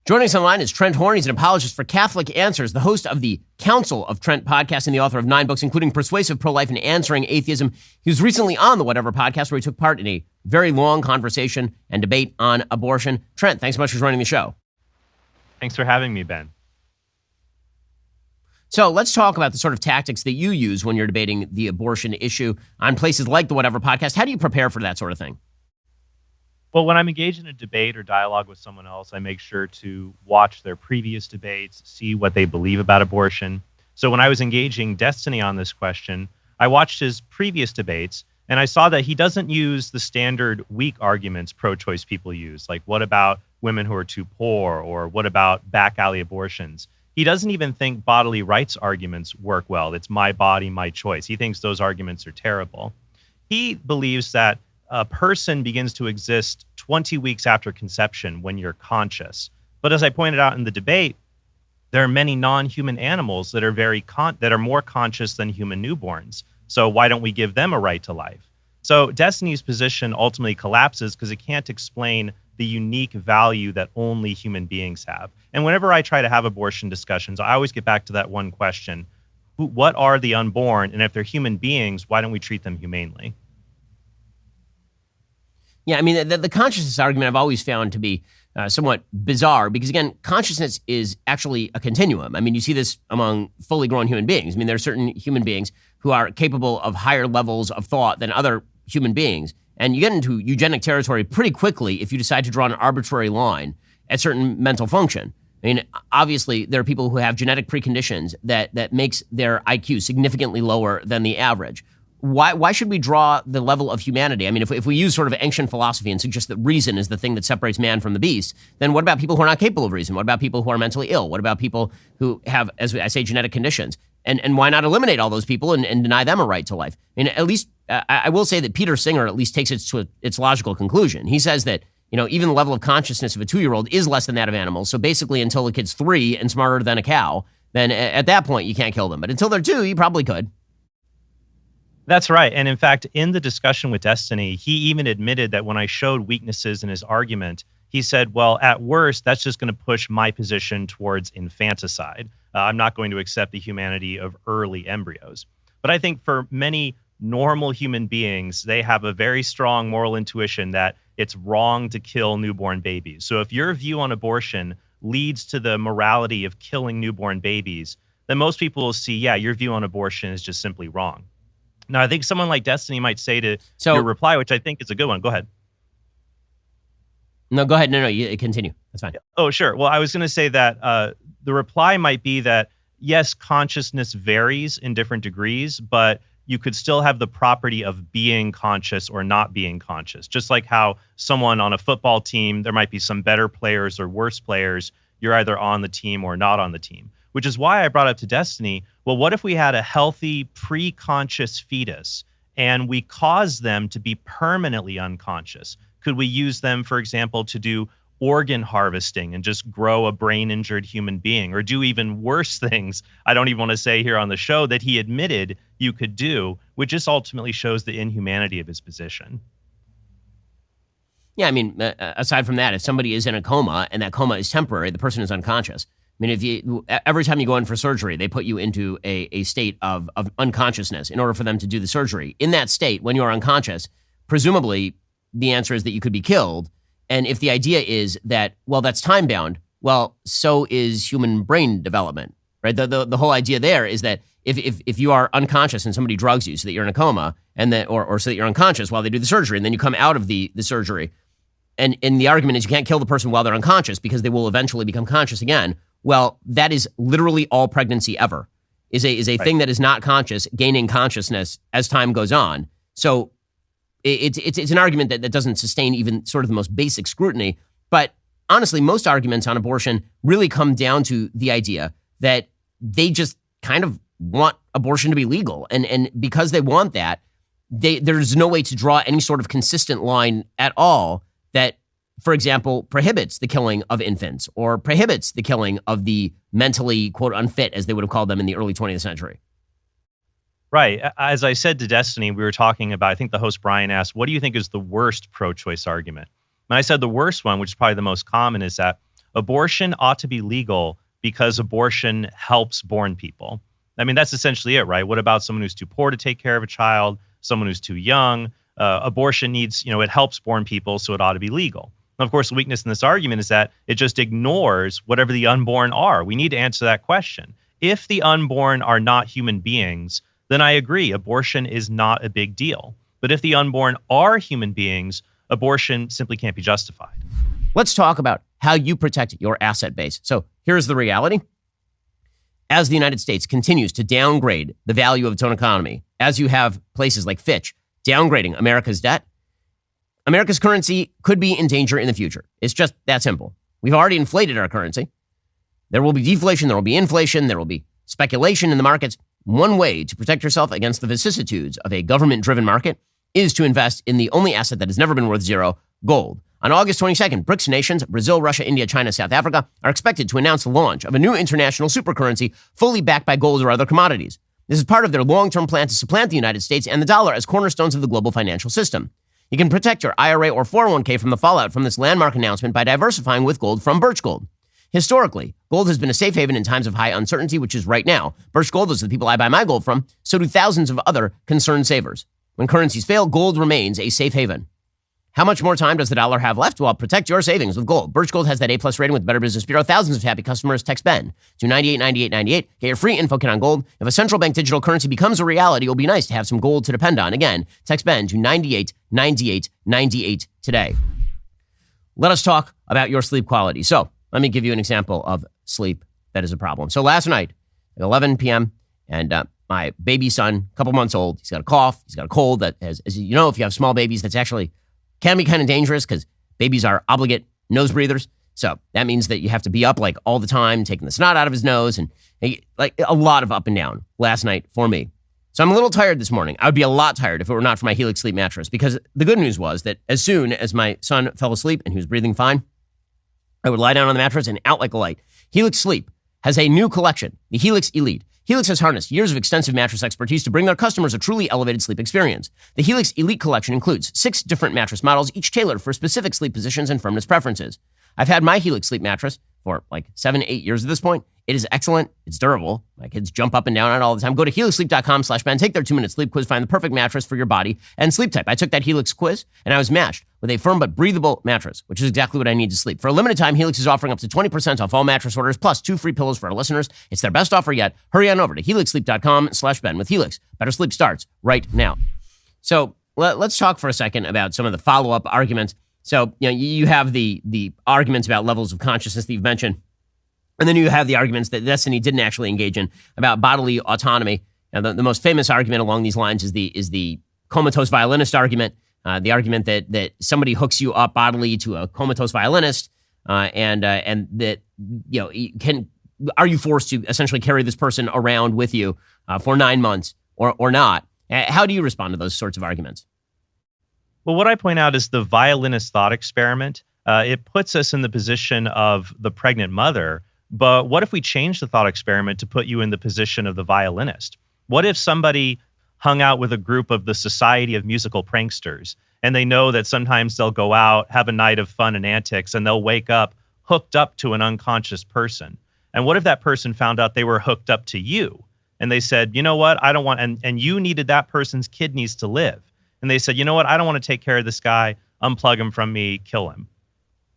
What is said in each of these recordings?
Joining us online is Trent Horn. He's an apologist for Catholic Answers, the host of the Council of Trent podcast and the author of 9 books, including Persuasive Pro-Life and Answering Atheism. He was recently on the Whatever podcast, where he took part in a very long conversation and debate on abortion. Trent, thanks so much for joining the show. Thanks for having me, Ben. So let's talk about the sort of tactics that you use when you're debating the abortion issue on places like the Whatever podcast. How do you prepare for that sort of thing? Well, when I'm engaged in a debate or dialogue with someone else, I make sure to watch their previous debates, see what they believe about abortion. So when I was engaging Destiny on this question, I watched his previous debates, and I saw that he doesn't use the standard weak arguments pro-choice people use, like what about women who are too poor, or what about back alley abortions. He doesn't even think bodily rights arguments work well. It's my body, my choice. He thinks those arguments are terrible. He believes that a person begins to exist 20 weeks after conception when you're conscious. But as I pointed out in the debate, there are many non-human animals that are that are more conscious than human newborns. So why don't we give them a right to life? So Destiny's position ultimately collapses because it can't explain the unique value that only human beings have. And whenever I try to have abortion discussions, I always get back to that one question: what are the unborn? And if they're human beings, why don't we treat them humanely? Yeah, I mean, the consciousness argument I've always found to be somewhat bizarre because, again, consciousness is actually a continuum. I mean, you see this among fully grown human beings. I mean, there are certain human beings who are capable of higher levels of thought than other human beings. And you get into eugenic territory pretty quickly if you decide to draw an arbitrary line at certain mental function. I mean, obviously, there are people who have genetic preconditions that makes their IQ significantly lower than the average. Why should we draw the level of humanity? I mean, if we use sort of ancient philosophy and suggest that reason is the thing that separates man from the beast, then what about people who are not capable of reason? What about people who are mentally ill? What about people who have, as I say, genetic conditions? And why not eliminate all those people and deny them a right to life? I mean, at least I will say that Peter Singer at least takes it to its logical conclusion. He says that, you know, even the level of consciousness of a 2-year-old is less than that of animals. So basically, until the kid's 3 and smarter than a cow, then at that point you can't kill them. But until they're 2, you probably could. That's right. And in fact, in the discussion with Destiny, he even admitted that when I showed weaknesses in his argument, he said, well, at worst, that's just going to push my position towards infanticide. I'm not going to accept the humanity of early embryos. But I think for many normal human beings, they have a very strong moral intuition that it's wrong to kill newborn babies. So if your view on abortion leads to the morality of killing newborn babies, then most people will see, yeah, your view on abortion is just simply wrong. Now, I think someone like Destiny might say to your reply, which I think is a good one. Go ahead. No, go ahead. No, you continue. That's fine. Oh, sure. Well, I was going to say that the reply might be that, yes, consciousness varies in different degrees, but you could still have the property of being conscious or not being conscious. Just like how someone on a football team, there might be some better players or worse players. You're either on the team or not on the team. Which is why I brought up to Destiny, well, what if we had a healthy pre-conscious fetus and we caused them to be permanently unconscious? Could we use them, for example, to do organ harvesting and just grow a brain-injured human being, or do even worse things, I don't even want to say here on the show, that he admitted you could do, which just ultimately shows the inhumanity of his position. Yeah, I mean, aside from that, if somebody is in a coma and that coma is temporary, the person is unconscious. I mean, every time you go in for surgery, they put you into a state of unconsciousness in order for them to do the surgery. In that state, when you are unconscious, presumably the answer is that you could be killed. And if the idea is that, well, that's time bound, well, so is human brain development, right? The whole idea there is that if you are unconscious and somebody drugs you so that you're in a coma, and that or so that you're unconscious while they do the surgery, and then you come out of the surgery, and the argument is you can't kill the person while they're unconscious because they will eventually become conscious again. Well, that is literally all pregnancy ever, is a right. Thing that is not conscious, gaining consciousness as time goes on. So it's an argument that doesn't sustain even sort of the most basic scrutiny. But honestly, most arguments on abortion really come down to the idea that they just kind of want abortion to be legal. And because they want that, there's no way to draw any sort of consistent line at all that, for example, prohibits the killing of infants or prohibits the killing of the mentally, quote, unfit, as they would have called them in the early 20th century. Right. As I said to Destiny, we were talking about, I think the host Brian asked, what do you think is the worst pro-choice argument? And I said the worst one, which is probably the most common, is that Abortion ought to be legal because abortion helps born people. I mean, that's essentially it, right? What about someone who's too poor to take care of a child, someone who's too young? Abortion needs, it helps born people, so it ought to be legal. And of course, the weakness in this argument is that it just ignores whatever the unborn are. We need to answer that question. If the unborn are not human beings, then I agree, abortion is not a big deal. But if the unborn are human beings, abortion simply can't be justified. Let's talk about how you protect your asset base. So here's the reality. As the United States continues to downgrade the value of its own economy, as you have places like Fitch downgrading America's debt, America's currency could be in danger in the future. It's just that simple. We've already inflated our currency. There will be deflation, there will be inflation, there will be speculation in the markets. One way to protect yourself against the vicissitudes of a government-driven market is to invest in the only asset that has never been worth zero, gold. On August 22nd, BRICS nations, Brazil, Russia, India, China, South Africa, are expected to announce the launch of a new international supercurrency fully backed by gold or other commodities. This is part of their long-term plan to supplant the United States and the dollar as cornerstones of the global financial system. You can protect your IRA or 401k from the fallout from this landmark announcement by diversifying with gold from Birch Gold. Historically, gold has been a safe haven in times of high uncertainty, which is right now. Birch Gold is the people I buy my gold from, so do thousands of other concerned savers. When currencies fail, gold remains a safe haven. How much more time does the dollar have left? Well, protect your savings with gold. Birch Gold has that A+ rating with Better Business Bureau. Thousands of happy customers. Text BEN to 989898. Get your free info kit on gold. If a central bank digital currency becomes a reality, it'll be nice to have some gold to depend on. Again, text BEN to 989898 today. Let us talk about your sleep quality. So let me give you an example of sleep that is a problem. So last night at 11 p.m., and my baby son, a couple months old, he's got a cough, he's got a cold that, as you know, if you have small babies, that's actually can be kind of dangerous because babies are obligate nose breathers. So that means that you have to be up like all the time, taking the snot out of his nose, and like a lot of up and down last night for me. So I'm a little tired this morning. I would be a lot tired if it were not for my Helix Sleep mattress, because the good news was that as soon as my son fell asleep and he was breathing fine, I would lie down on the mattress and out like a light. Helix Sleep has a new collection, the Helix Elite. Helix has harnessed years of extensive mattress expertise to bring their customers a truly elevated sleep experience. The Helix Elite collection includes 6 different mattress models, each tailored for specific sleep positions and firmness preferences. I've had my Helix Sleep mattress for like 7-8 years at this point. It is excellent. It's durable. My kids jump up and down on it all the time. Go to helixsleep.com/Ben. Take their 2-minute sleep quiz. Find the perfect mattress for your body and sleep type. I took that Helix quiz and I was matched with a firm but breathable mattress, which is exactly what I need to sleep. For a limited time, Helix is offering up to 20% off all mattress orders plus 2 free pillows for our listeners. It's their best offer yet. Hurry on over to helixsleep.com/Ben. With Helix, better sleep starts right now. So let's talk for a second about some of the follow-up arguments. So you have the arguments about levels of consciousness that you've mentioned. And then you have the arguments that Destiny didn't actually engage in about bodily autonomy. Now, the most famous argument along these lines is the comatose violinist argument, the argument that somebody hooks you up bodily to a comatose violinist, and that are you forced to essentially carry this person around with you for 9 months or not? How do you respond to those sorts of arguments? Well, what I point out is the violinist thought experiment. It puts us in the position of the pregnant mother. But what if we change the thought experiment to put you in the position of the violinist? What if somebody hung out with a group of the Society of Musical Pranksters, and they know that sometimes they'll go out, have a night of fun and antics, and they'll wake up hooked up to an unconscious person? And what if that person found out they were hooked up to you? And they said, you know what, I don't want, and you needed that person's kidneys to live. And they said, you know what, I don't want to take care of this guy, unplug him from me, kill him.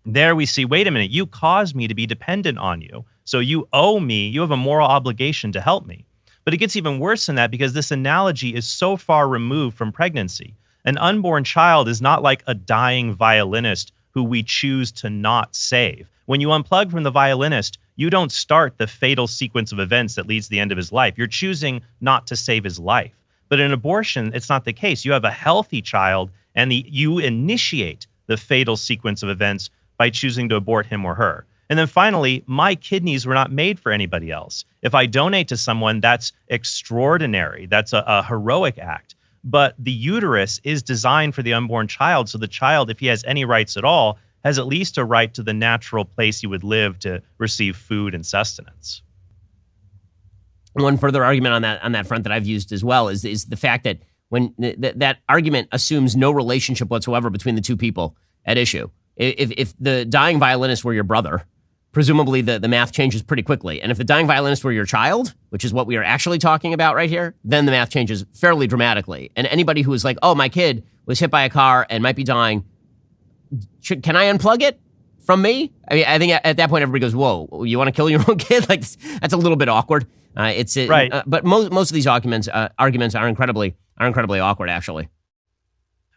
There we see, wait a minute, you caused me to be dependent on you. So you owe me, you have a moral obligation to help me. But it gets even worse than that because this analogy is so far removed from pregnancy. An unborn child is not like a dying violinist who we choose to not save. When you unplug from the violinist, you don't start the fatal sequence of events that leads to the end of his life. You're choosing not to save his life. But in abortion, it's not the case. You have a healthy child and you initiate the fatal sequence of events by choosing to abort him or her. And then finally, my kidneys were not made for anybody else. If I donate to someone, that's extraordinary. That's a heroic act. But the uterus is designed for the unborn child. So the child, if he has any rights at all, has at least a right to the natural place he would live to receive food and sustenance. One further argument on that front that I've used as well is the fact that when that argument assumes no relationship whatsoever between the two people at issue. If the dying violinist were your brother, presumably the math changes pretty quickly. And if the dying violinist were your child, which is what we are actually talking about right here, then the math changes fairly dramatically. And anybody who is like, oh, my kid was hit by a car and might be dying, can I unplug it from me? I mean, I think at that point, everybody goes, whoa, you want to kill your own kid? Like, that's a little bit awkward. Right. But most of these arguments are incredibly awkward, actually.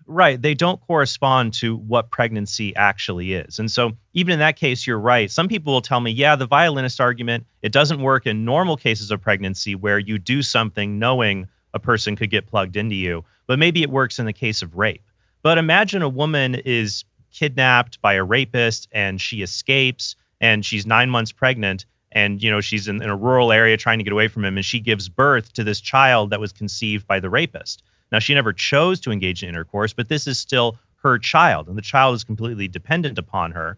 Right. They don't correspond to what pregnancy actually is. And so even in that case, you're right. Some people will tell me, yeah, the violinist argument, it doesn't work in normal cases of pregnancy where you do something knowing a person could get plugged into you, but maybe it works in the case of rape. But imagine a woman is kidnapped by a rapist and she escapes and she's 9 months pregnant and, she's in a rural area trying to get away from him, and she gives birth to this child that was conceived by the rapist. Now, she never chose to engage in intercourse, but this is still her child, and the child is completely dependent upon her.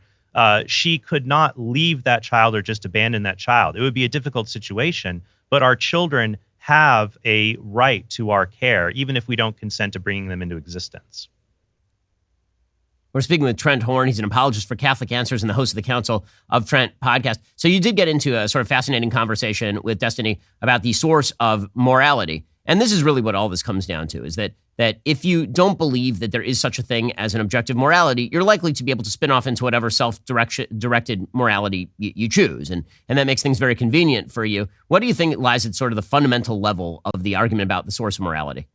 She could not leave that child or just abandon that child. It would be a difficult situation, but our children have a right to our care, even if we don't consent to bringing them into existence. We're speaking with Trent Horn. He's an apologist for Catholic Answers and the host of the Council of Trent podcast. So you did get into a sort of fascinating conversation with Destiny about the source of morality. And this is really what all this comes down to, is that if you don't believe that there is such a thing as an objective morality, you're likely to be able to spin off into whatever self-directed morality you choose. And that makes things very convenient for you. What do you think lies at sort of the fundamental level of the argument about the source of morality?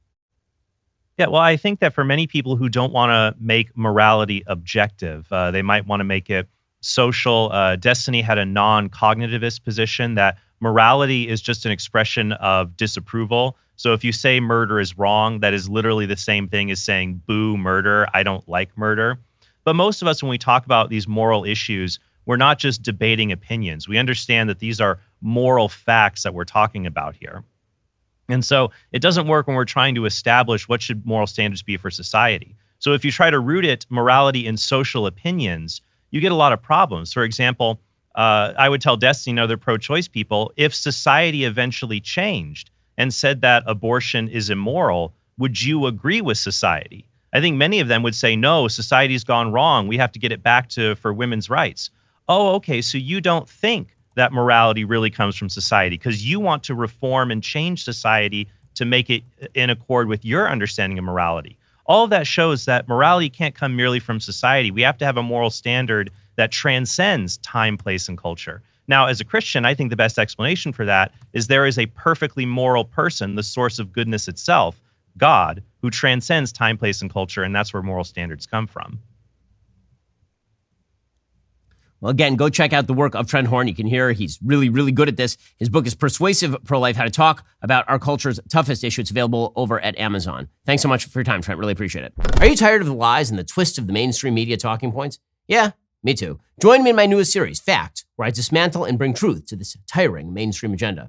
Yeah, well, I think that for many people who don't want to make morality objective, they might want to make it social. Destiny had a non-cognitivist position that morality is just an expression of disapproval. So if you say murder is wrong, that is literally the same thing as saying, boo, murder, I don't like murder. But most of us, when we talk about these moral issues, we're not just debating opinions. We understand that these are moral facts that we're talking about here. And so it doesn't work when we're trying to establish what should moral standards be for society. So if you try to root morality in social opinions, you get a lot of problems. For example, I would tell Destiny and other pro-choice people, if society eventually changed and said that abortion is immoral, would you agree with society? I think many of them would say, no, society's gone wrong. We have to get it back for women's rights. Oh, okay, so you don't think that morality really comes from society because you want to reform and change society to make it in accord with your understanding of morality. All of that shows that morality can't come merely from society. We have to have a moral standard that transcends time, place, and culture. Now, as a Christian, I think the best explanation for that is there is a perfectly moral person, the source of goodness itself, God, who transcends time, place, and culture, and that's where moral standards come from. Well, again, go check out the work of Trent Horn. You can hear he's really, really good at this. His book is Persuasive Pro-Life, How to Talk About Our Culture's Toughest Issue. It's available over at Amazon. Thanks so much for your time, Trent. Really appreciate it. Are you tired of the lies and the twists of the mainstream media talking points? Yeah, me too. Join me in my newest series, Fact, where I dismantle and bring truth to this tiring mainstream agenda.